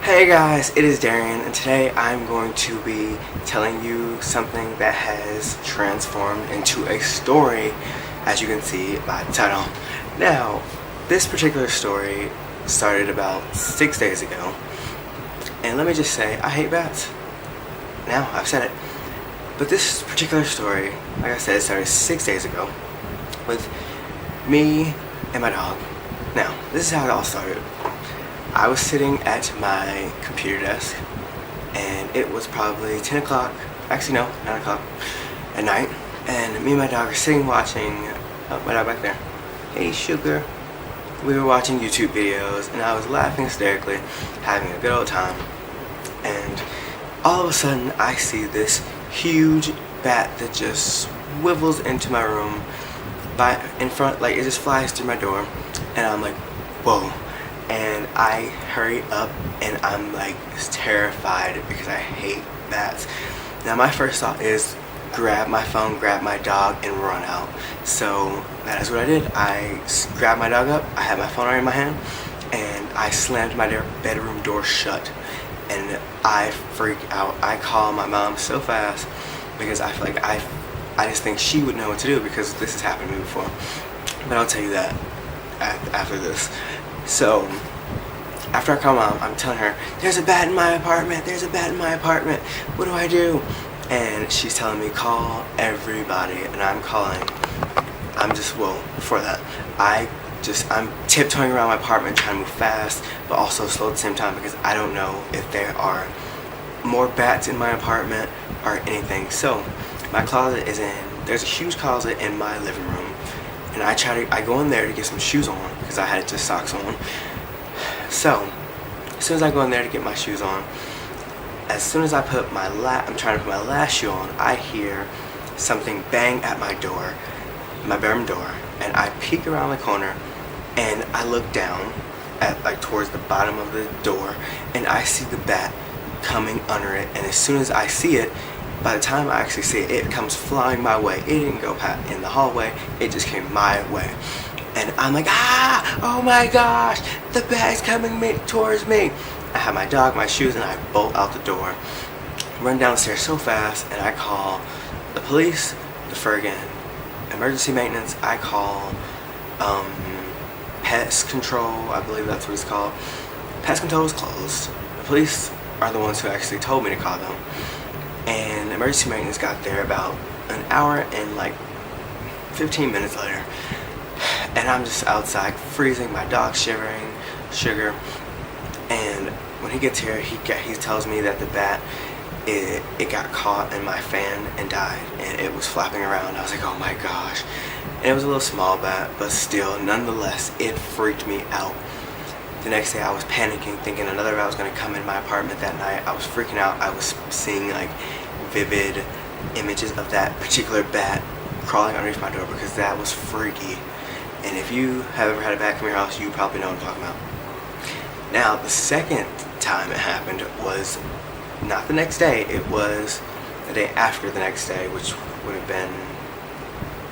Hey guys, it is Darian, and today I'm going to be telling you something that has transformed into a story, as you can see by the title. Now, this particular story started about 6 days ago, and let me just say, I hate bats. Now, I've said it. But this particular story, like I said, started 6 days ago with me and my dog. Now, this is how it all started. I was sitting at my computer desk, and it was probably 10 o'clock, actually no, 9 o'clock at night, and me and my dog are sitting watching, my dog back there, hey Sugar. We were watching YouTube videos, and I was laughing hysterically, having a good old time, and all of a sudden I see this huge bat that just swivels into my room, in front, like it just flies through my door, and I'm like, whoa. And I hurry up, and I'm like terrified because I hate bats. Now my first thought is grab my phone, grab my dog, and run out. So that is what I did. I grabbed my dog up, I had my phone right in my hand, and I slammed my bedroom door shut. And I freak out. I call my mom so fast because I feel like I just think she would know what to do because this has happened to me before. But I'll tell you that after this. So, after I call Mom, I'm telling her, there's a bat in my apartment, there's a bat in my apartment, what do I do? And she's telling me, call everybody, and I'm calling. Before that, I'm tiptoeing around my apartment trying to move fast, but also slow at the same time because I don't know if there are more bats in my apartment or anything. So, my closet there's a huge closet in my living room. And I go in there to get some shoes on because I had just socks on. So, as soon as I go in there to get my shoes on, as soon as I'm trying to put my last shoe on, I hear something bang at my door, my bedroom door, and I peek around the corner, and I look down at towards the bottom of the door, and I see the bat coming under it. And as soon as I see it, by the time I actually see it, it comes flying my way. It didn't go in the hallway, it just came my way. And I'm like, oh my gosh, the bat is coming towards me. I have my dog, my shoes, and I bolt out the door, run downstairs so fast, and I call the police, the friggin' emergency maintenance. I call pest control, I believe that's what it's called. Pest control is closed. The police are the ones who actually told me to call them. And emergency maintenance got there about an hour and like 15 minutes later. And I'm just outside freezing, my dog's shivering, Sugar. And when he gets here, he tells me that the bat, it got caught in my fan and died. And it was flapping around. I was like, oh my gosh. And it was a little small bat, but still, nonetheless, it freaked me out. The next day I was panicking, thinking another bat was going to come in my apartment that night. I was freaking out. I was seeing like vivid images of that particular bat crawling underneath my door because that was freaky. And if you have ever had a bat come to your house, you probably know what I'm talking about. Now, the second time it happened was not the next day. It was the day after the next day, which would have been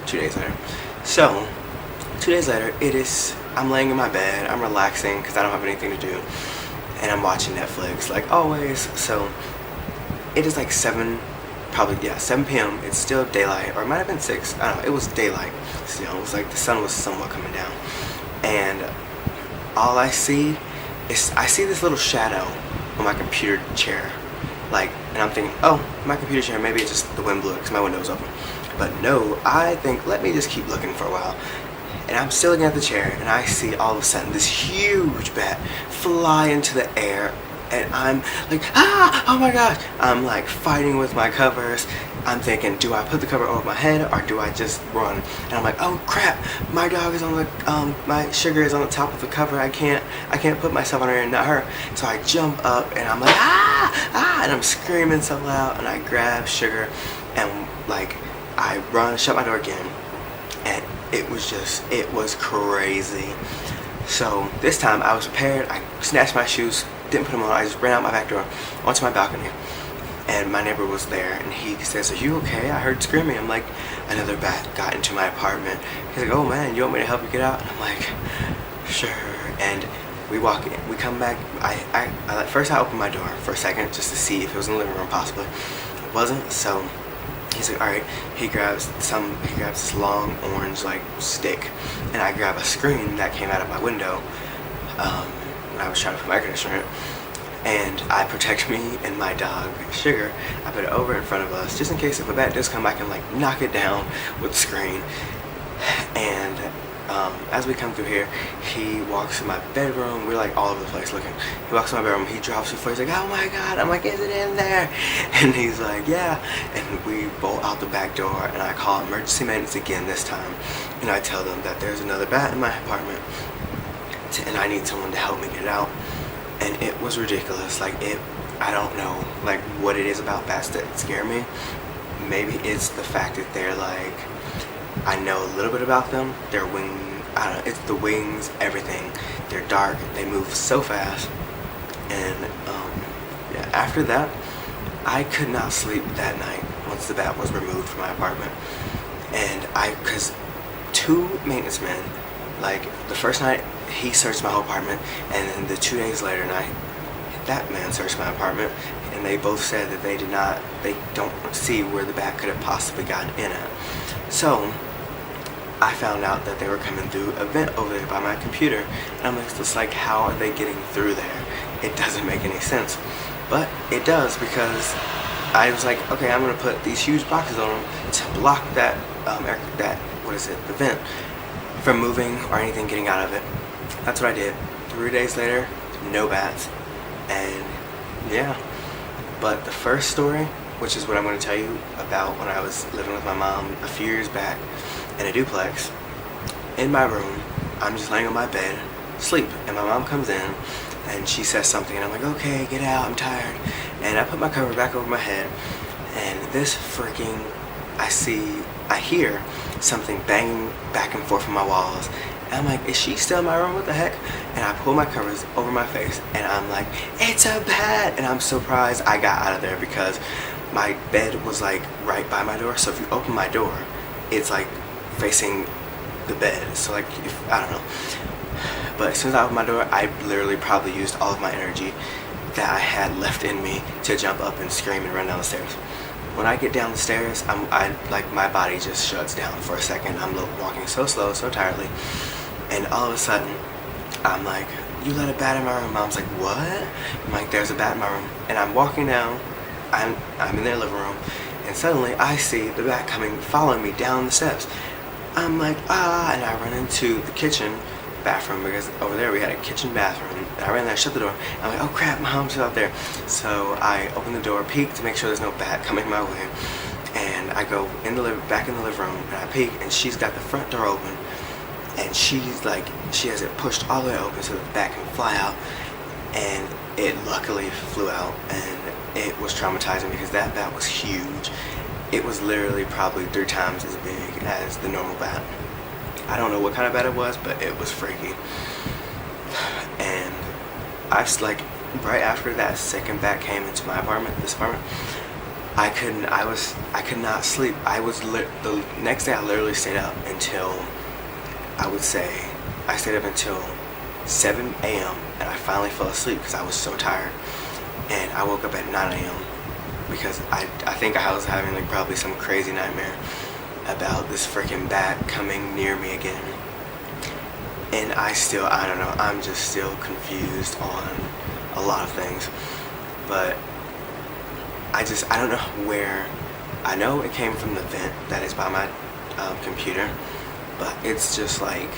2 days later. So, 2 days later, I'm laying in my bed, I'm relaxing because I don't have anything to do, and I'm watching Netflix like always. So it is like 7 p.m. It's still daylight, or it might have been 6, I don't know, it was daylight still. It was like the sun was somewhat coming down, and all I see is this little shadow on my computer chair, and I'm thinking, oh, my computer chair, maybe it's just the wind blew it because my window was open. But no, I think, let me just keep looking for a while. And I'm still looking at the chair, and I see all of a sudden this huge bat fly into the air, and I'm like, oh my gosh. I'm like fighting with my covers. I'm thinking, do I put the cover over my head or do I just run? And I'm like, oh crap, my dog is on the, my Sugar is on the top of the cover. I can't put myself on her and not her. So I jump up, and I'm like, and I'm screaming so loud, and I grab Sugar, and like I run, shut my door again, and it was crazy. So this time I was prepared. I snatched my shoes, didn't put them on. I just ran out my back door onto my balcony, and my neighbor was there, and he says, are you okay? I heard screaming. I'm like, another bat got into my apartment. He's like, oh man, you want me to help you get out? And I'm like, sure. And We walk in, we come back. First I opened my door for a second just to see if it was in the living room possibly. It wasn't, so he's like, all right. He grabs this long orange like stick, and I grab a screen that came out of my window when I was trying to put my air conditioner in. And I protect me and my dog, Sugar. I put it over in front of us, just in case if a bat does come, I can like knock it down with the screen. And as we come through here, he walks in my bedroom. We're like all over the place looking. He walks in my bedroom, he drops the floor, he's like, oh my God. I'm like, is it in there? And he's like, yeah. And we bolt out the back door, and I call emergency maintenance again this time. And I tell them that there's another bat in my apartment, and I need someone to help me get it out. And it was ridiculous. Like, I don't know like what it is about bats that scare me. Maybe it's the fact that they're like, I know a little bit about them. Their wing, I don't know, it's the wings, everything. They're dark, they move so fast. And yeah, after that, I could not sleep that night once the bat was removed from my apartment. And because 2 maintenance men, like the first night he searched my whole apartment, and then the 2 days later night, that man searched my apartment, and they both said that they don't see where the bat could have possibly gotten in at. So I found out that they were coming through a vent over there by my computer, and I'm just like, how are they getting through there? It doesn't make any sense, but it does, because I was like, okay, I'm gonna put these huge boxes on them to block that the vent from moving or anything getting out of it. That's what I did. 3 days later, no bats. And yeah, but the first story, which is what I'm going to tell you about when I was living with my mom a few years back in a duplex, in my room, I'm just laying on my bed, sleep, and my mom comes in and she says something, and I'm like, okay, get out, I'm tired. And I put my cover back over my head, and this freaking, I hear something banging back and forth from my walls. And I'm like, is she still in my room? What the heck? And I pull my covers over my face, and I'm like, it's a bat! And I'm surprised I got out of there, because my bed was like right by my door. So if you open my door, it's like facing the bed. So like, I don't know. But as soon as I opened my door, I literally probably used all of my energy that I had left in me to jump up and scream and run down the stairs. When I get down the stairs, like my body just shuts down for a second. I'm walking so slow, so tiredly. And all of a sudden, I'm like, you let a bat in my room? Mom's like, what? I'm like, there's a bat in my room. And I'm walking down, I'm in their living room, and suddenly I see the bat following me down the steps. I'm like, ah, and I run into the kitchen bathroom, because over there we had a kitchen bathroom. And I ran there, shut the door. I'm like, oh crap, my mom's out there. So I open the door, peek to make sure there's no bat coming my way. And I go back in the living room, and I peek, and she's got the front door open. And she's like, she has it pushed all the way open so the bat can fly out. And it luckily flew out, and it was traumatizing because that bat was huge. It was literally probably 3 times as big as the normal bat. I don't know what kind of bat it was, but it was freaky. And right after that second bat came into my apartment, this apartment, I could not sleep. The next day I literally stayed up until, I stayed up until 7 a.m. and I finally fell asleep because I was so tired. And I woke up at 9 a.m. because I think I was having like probably some crazy nightmare about this freaking bat coming near me again. And I don't know, I'm just still confused on a lot of things. But I don't know where. I know it came from the vent that is by my computer, but it's just like,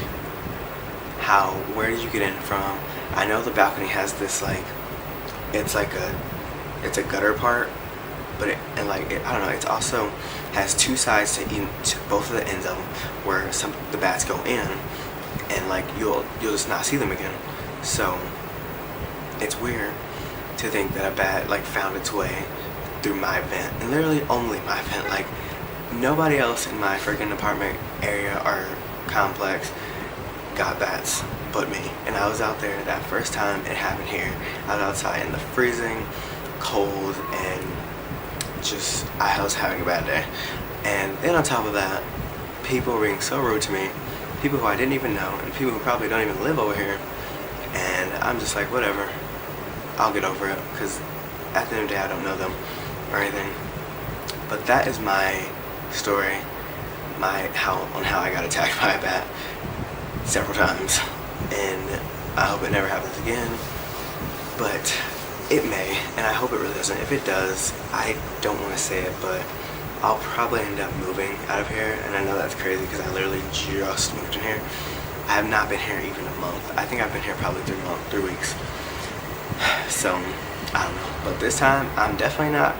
where did you get in from? I know the balcony has this like, it's a gutter part, but I don't know, it also has 2 sides to both of the ends of them where the bats go in, and like you'll just not see them again. So it's weird to think that a bat like found its way through my vent, and literally only my vent. Like nobody else in my freaking apartment area or complex got bats but me. And I was out there that first time it happened here. I was outside in the freezing cold, and I was having a bad day. And then on top of that, people were being so rude to me, people who I didn't even know, and people who probably don't even live over here. And And I'm just like, whatever, I'll get over it, because at the end of the day I don't know them or anything. But that is my story, on how I got attacked by a bat several times, and I hope it never happens again, but it may, and I hope it really doesn't. If it does, I don't want to say it, but I'll probably end up moving out of here, and I know that's crazy because I literally just moved in here. I have not been here even a month. I think I've been here probably 3 weeks. So, I don't know. But this time, I'm definitely not,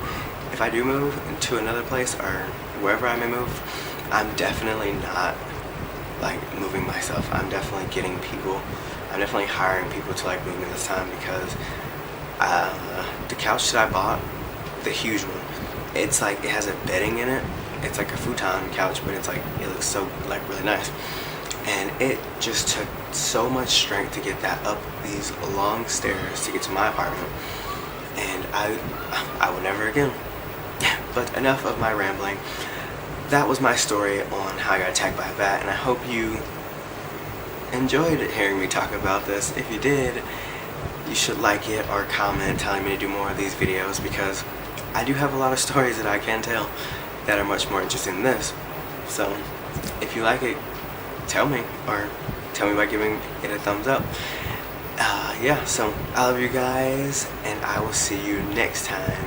if I do move into another place or wherever I may move, I'm definitely not like moving myself. I'm definitely getting people, I'm definitely hiring people to like move me this time, because the couch that I bought, the huge one, it's like, it has a bedding in it. It's like a futon couch, but it's like, it looks so like really nice. And it just took so much strength to get that up these long stairs to get to my apartment. And I would never again. But enough of my rambling. That was my story on how I got attacked by a bat, and I hope you enjoyed hearing me talk about this. If you did, you should like it or comment telling me to do more of these videos, because I do have a lot of stories that I can tell that are much more interesting than this. So if you like it, tell me, or tell me by giving it a thumbs up. Yeah, so I love you guys, and I will see you next time.